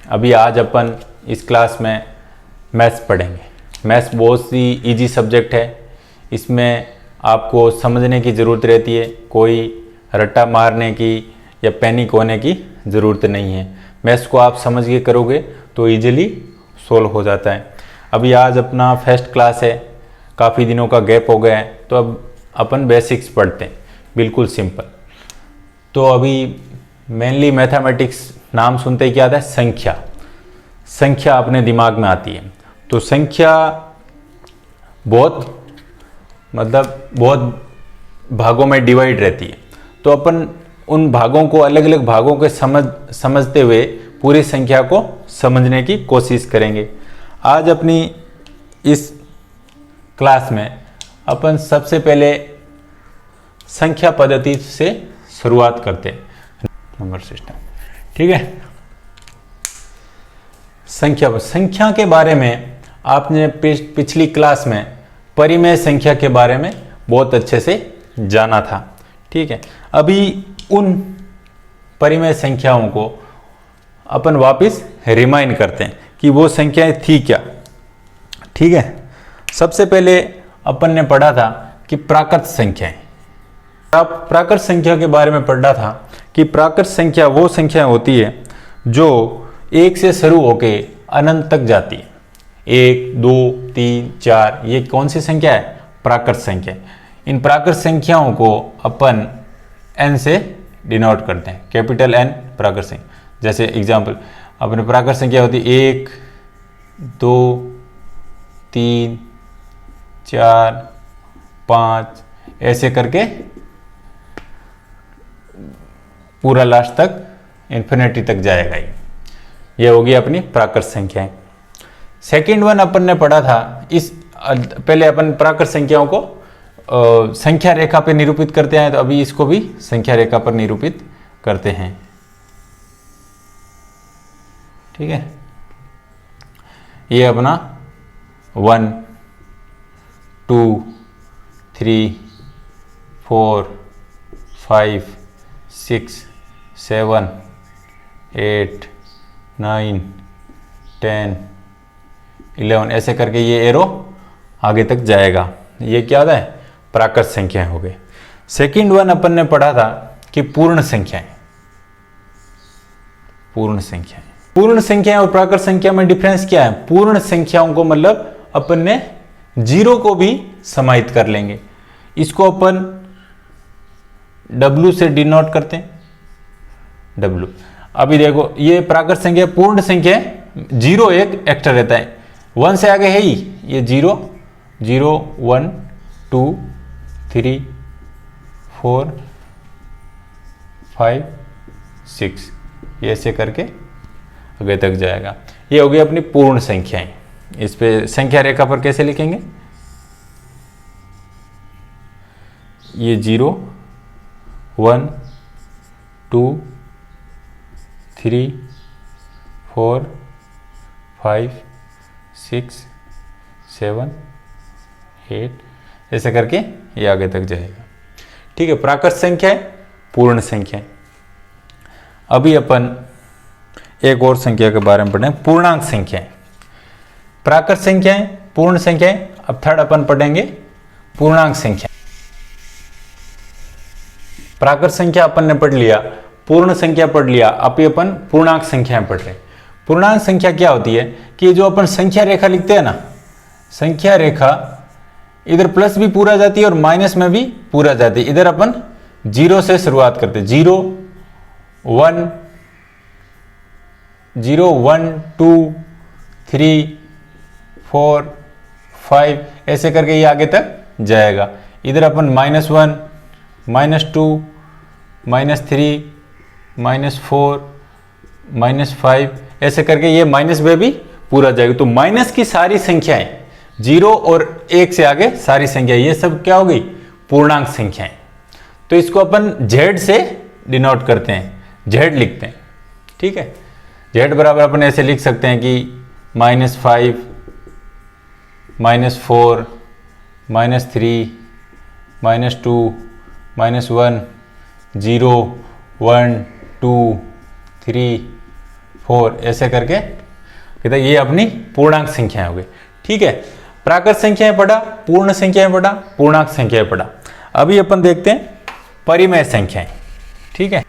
अभी आज अपन इस क्लास में मैथ्स पढ़ेंगे। मैथ्स बहुत सी इजी सब्जेक्ट है, इसमें आपको समझने की ज़रूरत रहती है, कोई रट्टा मारने की या पैनिक होने की ज़रूरत नहीं है। मैथ्स को आप समझ के करोगे तो इजीली सोल्व हो जाता है। अभी आज अपना फर्स्ट क्लास है, काफ़ी दिनों का गैप हो गया है, तो अब अपन बेसिक्स पढ़ते हैं, बिल्कुल सिंपल। तो अभी मेनली मैथमेटिक्स नाम सुनते ही क्या आता है? संख्या। संख्या अपने दिमाग में आती है, तो संख्या बहुत भागों में डिवाइड रहती है। तो अपन उन भागों को, अलग अलग भागों के समझते हुए पूरी संख्या को समझने की कोशिश करेंगे। आज अपनी इस क्लास में अपन सबसे पहले संख्या पद्धति से शुरुआत करते हैं, नंबर सिस्टम। ठीक है, संख्या के बारे में आपने पिछली क्लास में परिमेय संख्या के बारे में बहुत अच्छे से जाना था। ठीक है, अभी उन परिमेय संख्याओं को अपन वापस रिमाइंड करते हैं कि वो संख्याएं थी क्या। ठीक है, सबसे पहले अपन ने पढ़ा था कि प्राकृत संख्याएं। प्राकृत संख्या के बारे में पढ़ा था कि प्राकृत संख्या वो संख्या होती है जो एक से शुरू होके अनंत तक जाती है। 1, 2, 3, 4, ये कौन सी संख्या है? प्राकृत संख्या। इन प्राकृत संख्याओं को अपन n से डिनोट करते हैं, कैपिटल N प्राकृत संख्या। जैसे एग्जाम्पल, अपने प्राकृत संख्या होती है 1, 2, 3, 4, 5, ऐसे करके पूरा लास्ट तक इन्फिनिटी तक जाएगा। ये होगी अपनी प्राकृत संख्याएं। सेकंड वन अपन ने पढ़ा था, इस पहले अपन प्राकृत संख्याओं को संख्या रेखा पे निरूपित करते हैं, तो अभी इसको भी संख्या रेखा पर निरूपित करते हैं। ठीक है, ये अपना 1, 2, 3, 4, 5, 6, 7, 8, 9, 10, 11, ऐसे करके ये एरो आगे तक जाएगा। ये क्या होता है? प्राकृत संख्याएं हो गए। सेकंड वन अपन ने पढ़ा था कि पूर्ण संख्याएं। पूर्ण संख्याएं और प्राकृत संख्या में डिफरेंस क्या है? पूर्ण संख्याओं को मतलब अपन ने जीरो को भी समाहित कर लेंगे। इसको अपन W से डिनोट करते हैं, W। अभी देखो, ये प्राकृत संख्या पूर्ण संख्या, जीरो एक एक्स्ट्रा रहता है, 1 से आगे है ही ये 0, 0, 1, 2, 3, 4, 5, 6, ये ऐसे करके आगे तक जाएगा। ये होगी अपनी पूर्ण संख्याएं। इस पे संख्या रेखा पर कैसे लिखेंगे? ये 0, 1, 2, 3, 4, 5, 6, 7, 8, ऐसे करके ये आगे तक जाएगा। ठीक है, प्राकृत संख्या है, पूर्ण संख्या है। अभी अपन एक और संख्या के बारे में पढ़ें, पूर्णांक संख्याएं। प्राकृत संख्याएं, पूर्ण संख्याएं। अब थर्ड अपन पढ़ेंगे पूर्णांक संख्या। प्राकृत संख्या अपन ने पढ़ लिया, पूर्ण संख्या पढ़ लिया, अभी अपन पूर्णांक संख्याएं पढ़ रहे हैं। पूर्णांक संख्या क्या होती है कि जो अपन संख्या रेखा लिखते हैं ना, संख्या रेखा इधर प्लस भी पूरा जाती है और माइनस में भी पूरा जाती है। इधर अपन 0 से शुरुआत करते हैं, 0, 1, 0, 1, 2, 3, 4, 5, ऐसे करके ये आगे तक जाएगा। इधर अपन -1, -2, -3, -4, -5, ऐसे करके ये माइनस में भी पूरा जाएगा। तो माइनस की सारी संख्याएं, 0 और 1 से आगे सारी संख्या, ये सब क्या होगी? पूर्णांक संख्याएं। तो इसको अपन Z से डिनोट करते हैं, Z लिखते हैं। ठीक है, Z बराबर अपन ऐसे लिख सकते हैं कि -5, -4, -3, -2, -1, 0, 1, 2, 3, 4 ऐसे करके कहते ये अपनी पूर्णांक संख्याएं हो गई। ठीक है, प्राकृत संख्याएं पढ़ा, पूर्ण संख्याएं पढ़ा, पूर्णांक संख्याएं पढ़ा। अभी अपन देखते हैं परिमेय संख्याएं। ठीक है,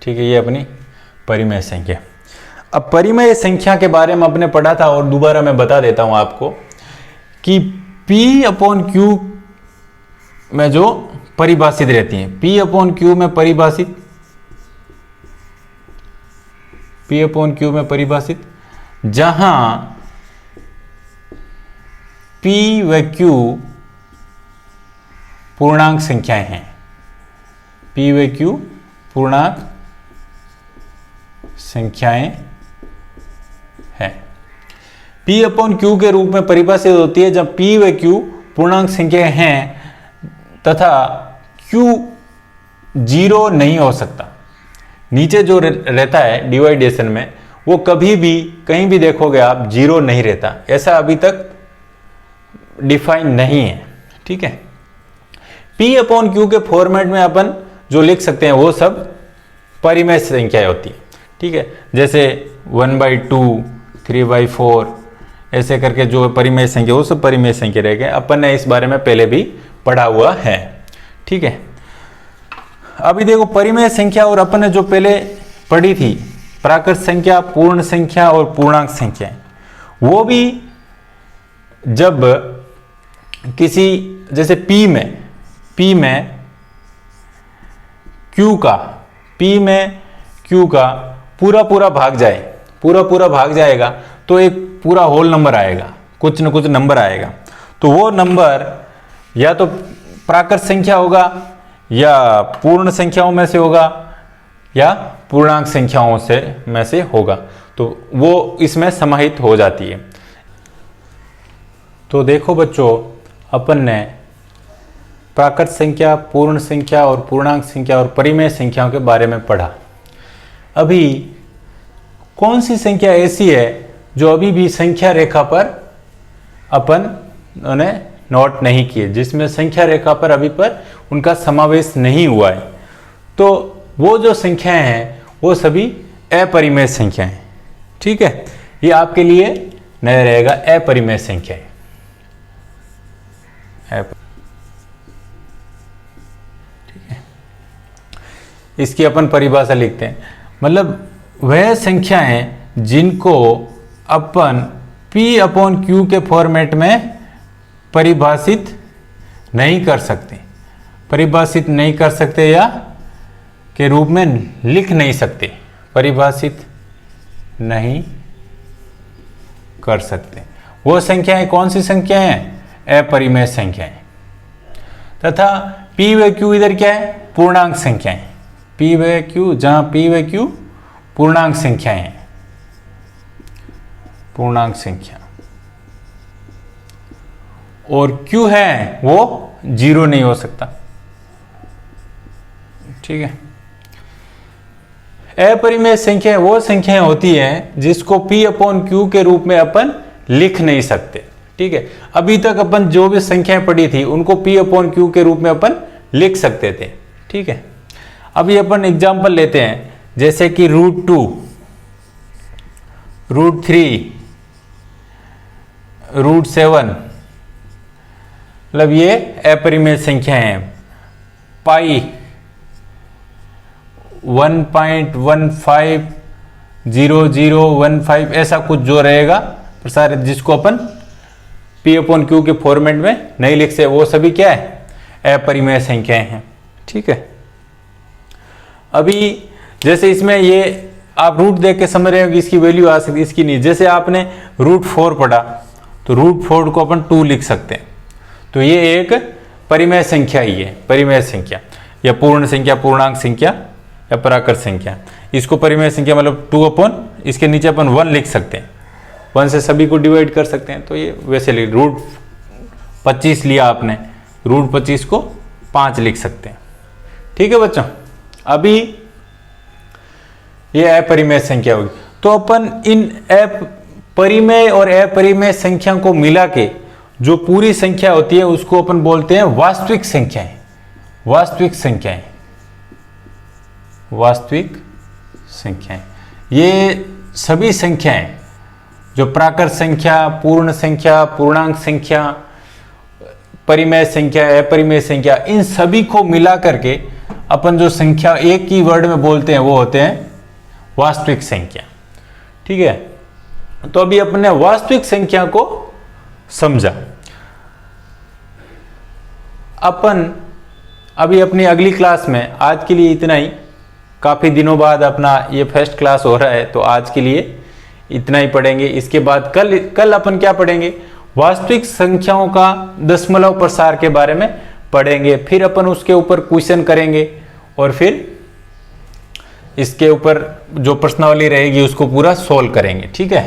ठीक है, ये अपनी परिमेय संख्या। अब परिमेय संख्या के बारे में आपने पढ़ा था और दोबारा मैं बता देता हूं आपको कि P/Q में जो परिभाषित रहती हैं, P/Q में परिभाषित, P/Q में परिभाषित, जहां P व Q पूर्णांक संख्याएं हैं, P व Q पूर्णांक संख्याएं हैं। P/Q के रूप में परिभाषित होती है जब P व Q पूर्णांक संख्याएं हैं तथा Q 0 नहीं हो सकता। नीचे जो रहता है डिवाइडेशन में वो कभी भी कहीं भी देखोगे आप 0 नहीं रहता, ऐसा अभी तक डिफाइन नहीं है। ठीक है, P/Q के फॉर्मेट में अपन जो लिख सकते हैं वो सब परिमेय संख्याएं होती है। ठीक है, जैसे 1/2, 3/4 ऐसे करके जो परिमेय संख्या वो सब परिमेय संख्या रह गए। अपन ने इस बारे में पहले भी पढ़ा हुआ है। ठीक है, अभी देखो परिमेय संख्या और अपन ने जो पहले पढ़ी थी प्राकृत संख्या, पूर्ण संख्या और पूर्णांक संख्या, वो भी जब किसी जैसे P में Q का पूरा भाग जाए, पूरा भाग जाएगा तो एक पूरा होल नंबर आएगा, कुछ न कुछ नंबर आएगा। तो वो नंबर या तो प्राकृत संख्या होगा या पूर्ण संख्याओं में से होगा या पूर्णांक संख्याओं में से होगा, तो वो इसमें समाहित हो जाती है। तो देखो बच्चों, अपन ने प्राकृत संख्या, पूर्ण संख्या और पूर्णांक संख्या और परिमेय संख्याओं के बारे में पढ़ा। अभी कौन सी संख्या ऐसी है जो अभी भी संख्या रेखा पर अपन ने नोट नहीं किए, जिसमें संख्या रेखा पर अभी पर उनका समावेश नहीं हुआ है? तो वो जो संख्याएं हैं वो सभी अपरिमेय संख्याएं हैं। ठीक है, ये आपके लिए नया रहेगा, अपरिमेय संख्याएं। ठीक है, इसकी अपन परिभाषा लिखते हैं, मतलब वह संख्याएं जिनको अपन P/Q के फॉर्मेट में परिभाषित नहीं कर सकते, या के रूप में लिख नहीं सकते, परिभाषित नहीं कर सकते। वो संख्याएं कौन सी संख्याएं हैं? अपरिमेय संख्याएं। तथा P व Q इधर क्या है? पूर्णांक संख्याएं। P व Q, जहां P व Q पूर्णांक संख्याएं हैं, पूर्णांक संख्या, और Q है वो 0 नहीं हो सकता। ठीक है, अपरिमेय संख्या वो संख्याएं होती हैं जिसको P/Q के रूप में अपन लिख नहीं सकते। ठीक है, अभी तक अपन जो भी संख्याएं पढ़ी थी उनको P/Q के रूप में अपन लिख सकते थे। ठीक है, अभी अपन एग्जांपल लेते हैं, जैसे कि √2, √3, √7, मतलब ये अपरिमेय संख्याएं हैं। पाई 1.150015 ऐसा कुछ जो रहेगा प्रसारित, जिसको अपन P/Q के फॉर्मेट में नहीं लिख सकते, वो सभी क्या है? अपरिमेय संख्याएं हैं। ठीक है, अभी जैसे इसमें ये आप रूट देख के समझ रहे हो कि इसकी वैल्यू आ सकती है, इसकी नहीं। जैसे आपने √4 पढ़ा तो √4 को अपन 2 लिख सकते हैं, तो ये एक परिमेय संख्या ही है, परिमेय संख्या या पूर्ण संख्या, पूर्णांक संख्या या प्राकृत संख्या। इसको परिमेय संख्या मतलब 2 इसके नीचे अपन 1 लिख सकते हैं, 1 से सभी को डिवाइड कर सकते हैं। तो ये वैसे √25 लिया आपने, √25 को 5 लिख सकते हैं। ठीक है बच्चों, अभी ये अपरिमेय संख्या होगी। तो अपन इन परिमेय और अपरिमेय संख्या को मिला के जो पूरी संख्या होती है उसको अपन बोलते हैं वास्तविक संख्याएं। वास्तविक संख्याएं, वास्तविक संख्याएं। ये सभी संख्याएं जो प्राकृत संख्या, पूर्ण संख्या, पूर्णांक संख्या, परिमेय संख्या, अपरिमेय संख्या, इन सभी को मिला करके अपन जो संख्या एक ही वर्ड में बोलते हैं वो होते हैं वास्तविक संख्या। ठीक है, तो अभी अपने वास्तविक संख्या को समझा। अपन अभी अपनी अगली क्लास में, आज के लिए इतना ही, काफी दिनों बाद अपना ये फर्स्ट क्लास हो रहा है तो आज के लिए इतना ही पढ़ेंगे। इसके बाद कल अपन क्या पढ़ेंगे, वास्तविक संख्याओं का दशमलव प्रसार के बारे में पढ़ेंगे। फिर अपन उसके ऊपर क्वेश्चन करेंगे और फिर इसके ऊपर जो प्रश्नावली रहेगी उसको पूरा सोल्व करेंगे। ठीक है।